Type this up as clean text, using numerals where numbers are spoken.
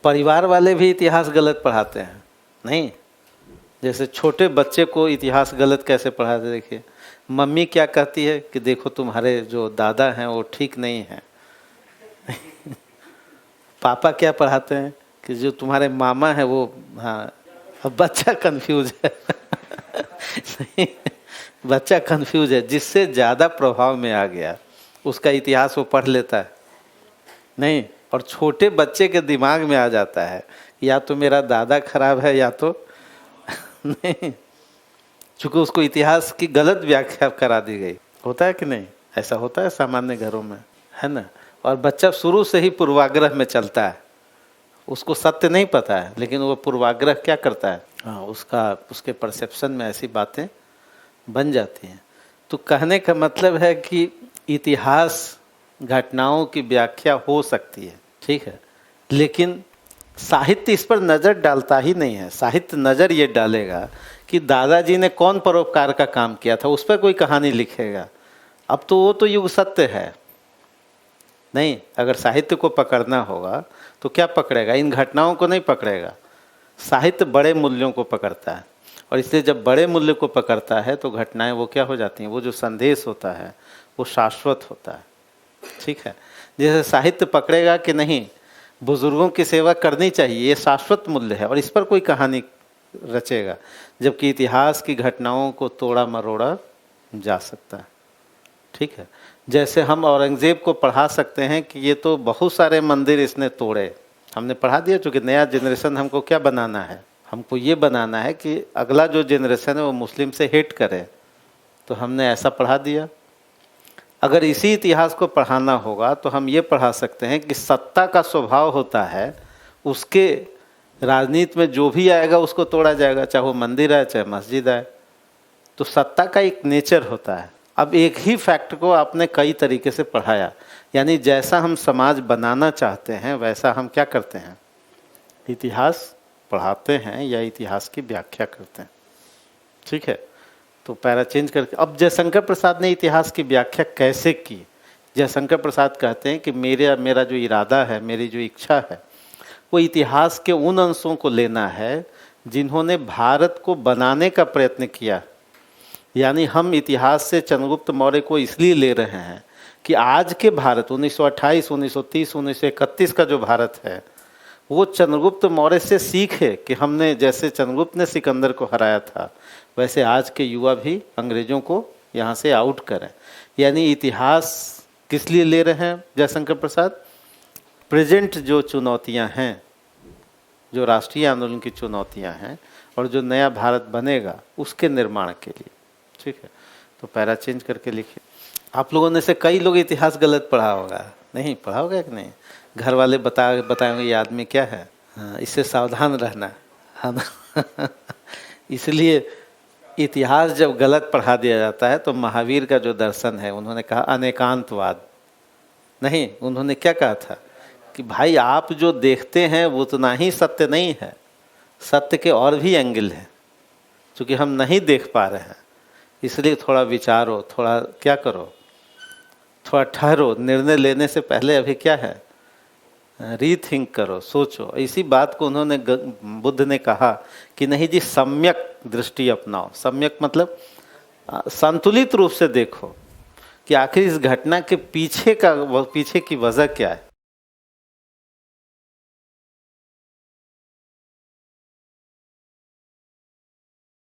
परिवार वाले भी इतिहास गलत पढ़ाते हैं, नहीं? जैसे छोटे बच्चे को इतिहास गलत कैसे पढ़ाते, देखिए मम्मी क्या कहती है कि देखो तुम्हारे जो दादा हैं वो ठीक नहीं हैं। पापा क्या पढ़ाते हैं कि जो तुम्हारे मामा है वो, हाँ। अब बच्चा कंफ्यूज है। नहीं, बच्चा कंफ्यूज है, जिससे ज़्यादा प्रभाव में आ गया उसका इतिहास वो पढ़ लेता है, नहीं? और छोटे बच्चे के दिमाग में आ जाता है या तो मेरा दादा खराब है या तो नहीं, चूँकि उसको इतिहास की गलत व्याख्या करा दी गई। होता है कि नहीं? ऐसा होता है सामान्य घरों में, है ना? और बच्चा शुरू से ही पूर्वाग्रह में चलता है, उसको सत्य नहीं पता है, लेकिन वो पूर्वाग्रह क्या करता है, हाँ, उसके परसेप्शन में ऐसी बातें बन जाती हैं। तो कहने का मतलब है कि इतिहास घटनाओं की व्याख्या हो सकती है, ठीक है, लेकिन साहित्य इस पर नज़र डालता ही नहीं है। साहित्य नज़र ये डालेगा कि दादाजी ने कौन परोपकार का काम किया था, उस पर कोई कहानी लिखेगा। अब तो वो तो युग सत्य है, नहीं? अगर साहित्य को पकड़ना होगा तो क्या पकड़ेगा? इन घटनाओं को नहीं पकड़ेगा। साहित्य बड़े मूल्यों को पकड़ता है, और इसलिए जब बड़े मूल्य को पकड़ता है तो घटनाएं वो क्या हो जाती हैं, वो जो संदेश होता है वो शाश्वत होता है, ठीक है। जैसे साहित्य पकड़ेगा कि नहीं, बुजुर्गों की सेवा करनी चाहिए, ये शाश्वत मूल्य है, और इस पर कोई कहानी रचेगा, जबकि इतिहास की घटनाओं को तोड़ा मरोड़ा जा सकता है, ठीक है। जैसे हम औरंगज़ेब को पढ़ा सकते हैं कि ये तो बहुत सारे मंदिर इसने तोड़े, हमने पढ़ा दिया, चूँकि नया जनरेशन हमको क्या बनाना है, हमको ये बनाना है कि अगला जो जनरेशन है वो मुस्लिम से हेट करे, तो हमने ऐसा पढ़ा दिया। अगर इसी इतिहास को पढ़ाना होगा तो हम ये पढ़ा सकते हैं कि सत्ता का स्वभाव होता है, उसके राजनीति में जो भी आएगा उसको तोड़ा जाएगा, चाहे वो मंदिर आए चाहे मस्जिद आए। तो सत्ता का एक नेचर होता है। अब एक ही फैक्ट को आपने कई तरीके से पढ़ाया, यानी जैसा हम समाज बनाना चाहते हैं वैसा हम क्या करते हैं, इतिहास पढ़ाते हैं या इतिहास की व्याख्या करते हैं, ठीक है। तो पैरा चेंज करके अब जयशंकर प्रसाद ने इतिहास की व्याख्या कैसे की? जयशंकर प्रसाद कहते हैं कि मेरा जो इरादा है, मेरी जो इच्छा है, वो इतिहास के उन अंशों को लेना है जिन्होंने भारत को बनाने का प्रयत्न किया। यानी हम इतिहास से चंद्रगुप्त मौर्य को इसलिए ले रहे हैं कि आज के भारत 1928, 1930, 1931 का जो भारत है वो चंद्रगुप्त मौर्य से सीखे कि हमने जैसे चंद्रगुप्त ने सिकंदर को हराया था वैसे आज के युवा भी अंग्रेज़ों को यहाँ से आउट करें। यानी इतिहास किस लिए ले रहे हैं जयशंकर प्रसाद? प्रेजेंट जो चुनौतियाँ हैं, जो राष्ट्रीय आंदोलन की चुनौतियाँ हैं और जो नया भारत बनेगा उसके निर्माण के लिए, ठीक है। तो पैरा चेंज करके लिखिए। आप लोगों ने से कई लोग इतिहास गलत पढ़ा होगा, नहीं पढ़ा होगा कि नहीं? घर वाले बताएंगे ये आदमी क्या है, हाँ, इससे सावधान रहना है ना। इसलिए इतिहास जब गलत पढ़ा दिया जाता है तो महावीर का जो दर्शन है, उन्होंने कहा अनेकांतवाद, नहीं, उन्होंने क्या कहा था कि भाई आप जो देखते हैं वो उतना ही सत्य नहीं है, सत्य के और भी एंगल हैं, क्योंकि हम नहीं देख पा रहे हैं, इसलिए थोड़ा विचारो, थोड़ा क्या करो, थोड़ा ठहरो, निर्णय लेने से पहले अभी क्या है, रीथिंक करो, सोचो। इसी बात को उन्होंने बुद्ध ने कहा कि नहीं जी, सम्यक दृष्टि अपनाओ। सम्यक मतलब संतुलित रूप से देखो कि आखिर इस घटना के पीछे की वजह क्या है,